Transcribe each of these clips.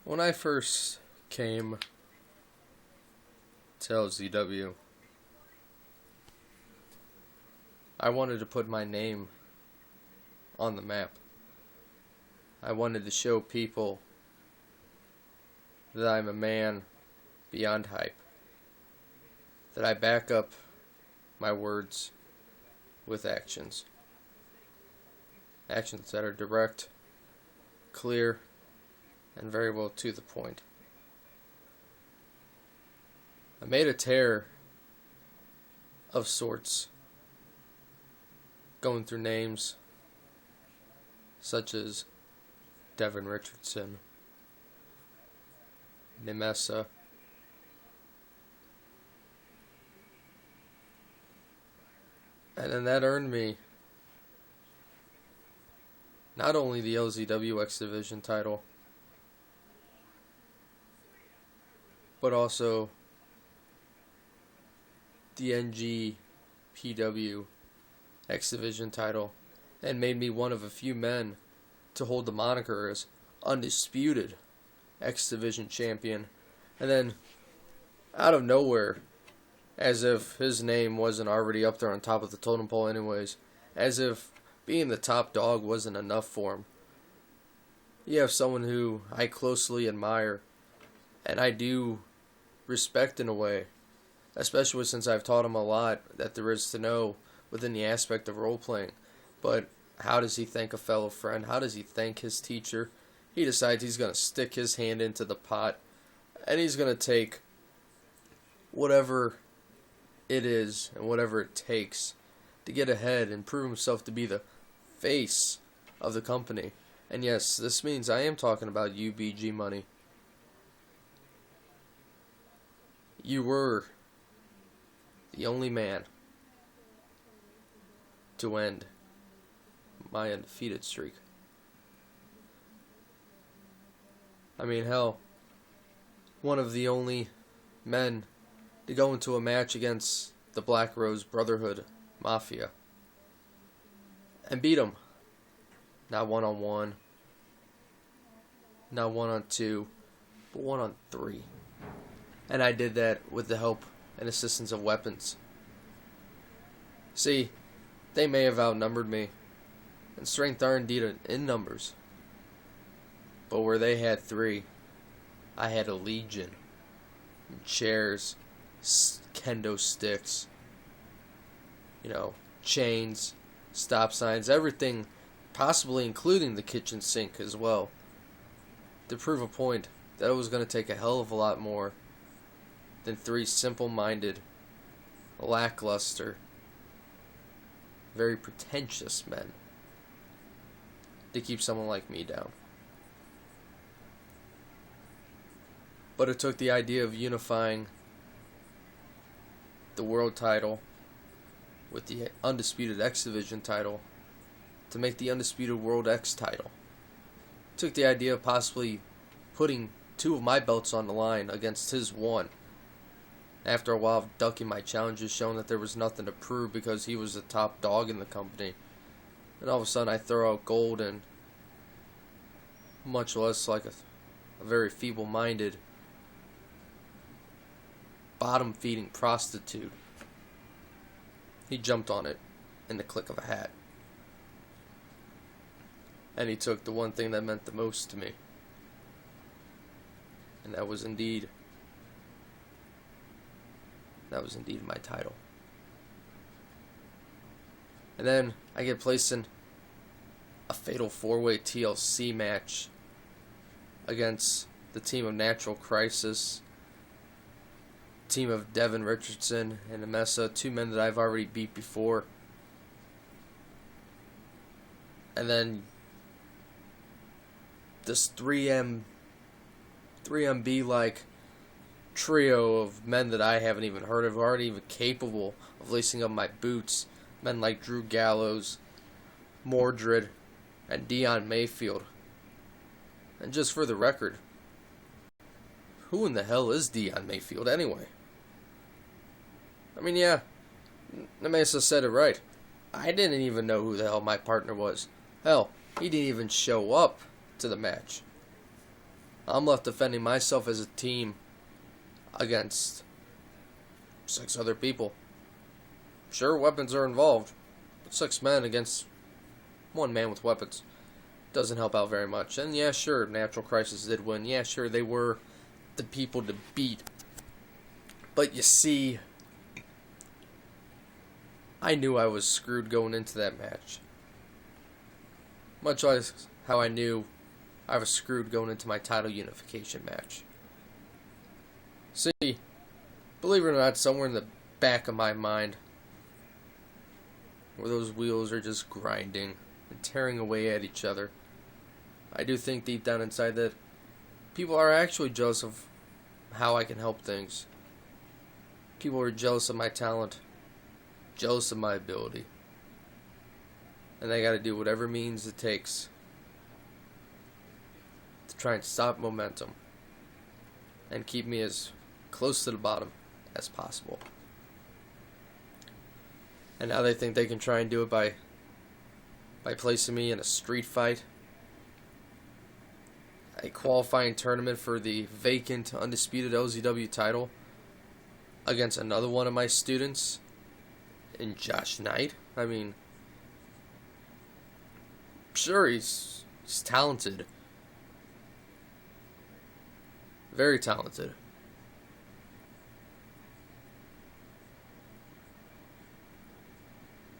When I first came to LZW, I wanted to put my name on the map. I wanted to show people that I'm a man beyond hype. That I back up my words with actions. Actions that are direct, clear, and very well to the point. I made a tear of sorts, going through names such as Devin Richardson, Nemessa, and then that earned me not only the LZW X Division title, but also the NGPW X Division title, and made me one of a few men to hold the moniker as Undisputed X Division champion. And then, out of nowhere, as if his name wasn't already up there on top of the totem pole anyways, as if being the top dog wasn't enough for him, you have someone who I closely admire, and I do respect in a way, especially since I've taught him a lot that there is to know within the aspect of role-playing. But how does he thank a fellow friend? How does he thank his teacher? He decides he's going to stick his hand into the pot, and he's going to take whatever it is and whatever it takes to get ahead and prove himself to be the face of the company. And yes, this means I am talking about UBG money. You were the only man to end my undefeated streak. I mean, hell, one of the only men to go into a match against the Black Rose Brotherhood Mafia and beat them. Not 1-on-1, not 1-on-2, but 1-on-3. And I did that with the help and assistance of weapons. See, they may have outnumbered me, and strength are indeed in numbers. But where they had 3, I had a legion. Chairs, kendo sticks, chains, stop signs, everything, possibly including the kitchen sink as well, to prove a point that it was going to take a hell of a lot more than 3 simple-minded, lackluster, very pretentious men to keep someone like me down. But it took the idea of unifying the world title with the Undisputed X Division title to make the Undisputed World X title. It took the idea of possibly putting 2 of my belts on the line against his 1. After a while of ducking my challenges, showing that there was nothing to prove because he was the top dog in the company. And all of a sudden I throw out gold, and much less like a very feeble-minded, bottom-feeding prostitute, he jumped on it in the click of a hat. And he took the one thing that meant the most to me. And that was indeed my title. And then I get placed in a fatal 4-way TLC match against the team of Natural Crisis, team of Devin Richardson and Nemessa, 2 men that I've already beat before. And then this 3MB like trio of men that I haven't even heard of, who aren't even capable of lacing up my boots. Men like Drew Gallows, Mordred, and Dion Mayfield. And just for the record, who in the hell is Dion Mayfield anyway? I mean, yeah, Nemessa said it right. I didn't even know who the hell my partner was. Hell, he didn't even show up to the match. I'm left defending myself as a team against 6 other people. Sure, weapons are involved, but 6 men against 1 man with weapons doesn't help out very much. And yeah, sure, Natural Crisis did win. Yeah, sure, they were the people to beat. But you see, I knew I was screwed going into that match. Much like how I knew I was screwed going into my title unification match. See, believe it or not, somewhere in the back of my mind, where those wheels are just grinding and tearing away at each other, I do think deep down inside that people are actually jealous of how I can help things. People are jealous of my talent, jealous of my ability, and I gotta do whatever means it takes to try and stop momentum and keep me as close to the bottom as possible. And now they think they can try and do it by placing me in a street fight, a qualifying tournament for the vacant Undisputed LZW title against another one of my students in Josh Knight. I mean, sure, he's talented. Very talented.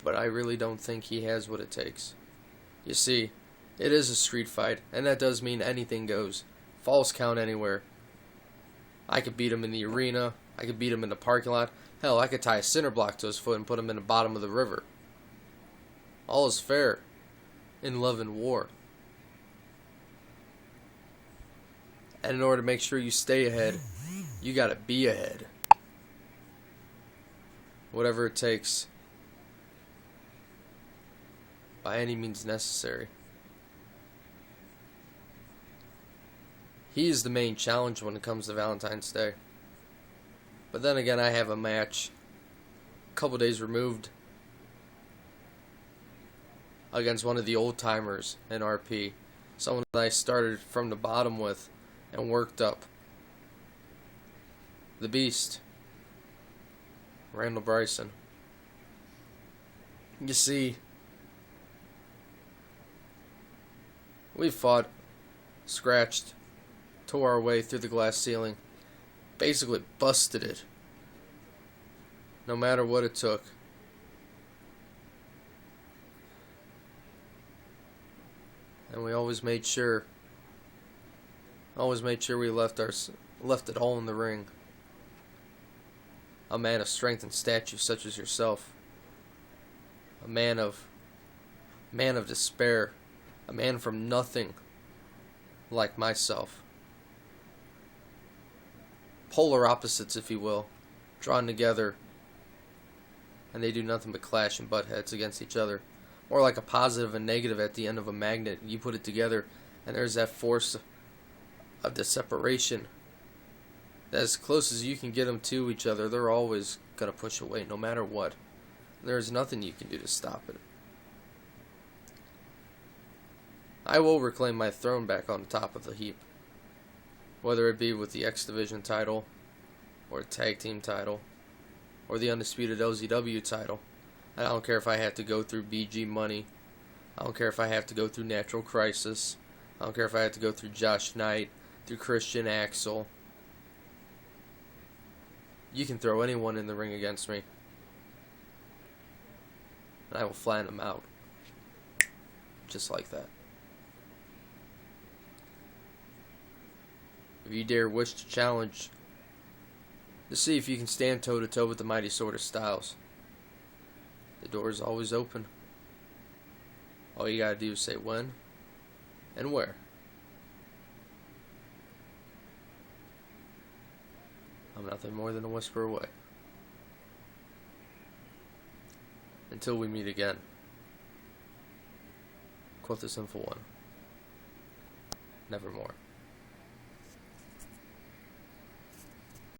But I really don't think he has what it takes. You see, it is a street fight, and that does mean anything goes. Falls count anywhere. I could beat him in the arena. I could beat him in the parking lot. Hell, I could tie a cinder block to his foot and put him in the bottom of the river. All is fair in love and war. And in order to make sure you stay ahead, you gotta be ahead. Whatever it takes, by any means necessary. He is the main challenge when it comes to Valentine's Day. But then again, I have a match a couple days removed against one of the old timers in RP. Someone that I started from the bottom with and worked up. The Beast. Randall Bryson. You see, we fought, scratched, tore our way through the glass ceiling, basically busted it, no matter what it took. And we always made sure we left it all in the ring. A man of strength and stature such as yourself. A man of despair. A man from nothing like myself. Polar opposites, if you will, drawn together, and they do nothing but clash and butt heads against each other. Or like a positive and negative at the end of a magnet. You put it together, and there's that force of the separation. As close as you can get them to each other, they're always going to push away, no matter what. There's nothing you can do to stop it. I will reclaim my throne back on the top of the heap. Whether it be with the X Division title, or the Tag Team title, or the Undisputed LZW title. I don't care if I have to go through BG Money. I don't care if I have to go through Natural Crisis. I don't care if I have to go through Josh Knight, through Christian Axel. You can throw anyone in the ring against me, and I will flatten them out. Just like that. If you dare wish to challenge, to see if you can stand toe-to-toe with the mighty Sword of Styles, the door is always open. All you gotta do is say when and where. I'm nothing more than a whisper away. Until we meet again. Quote the simple one. Nevermore.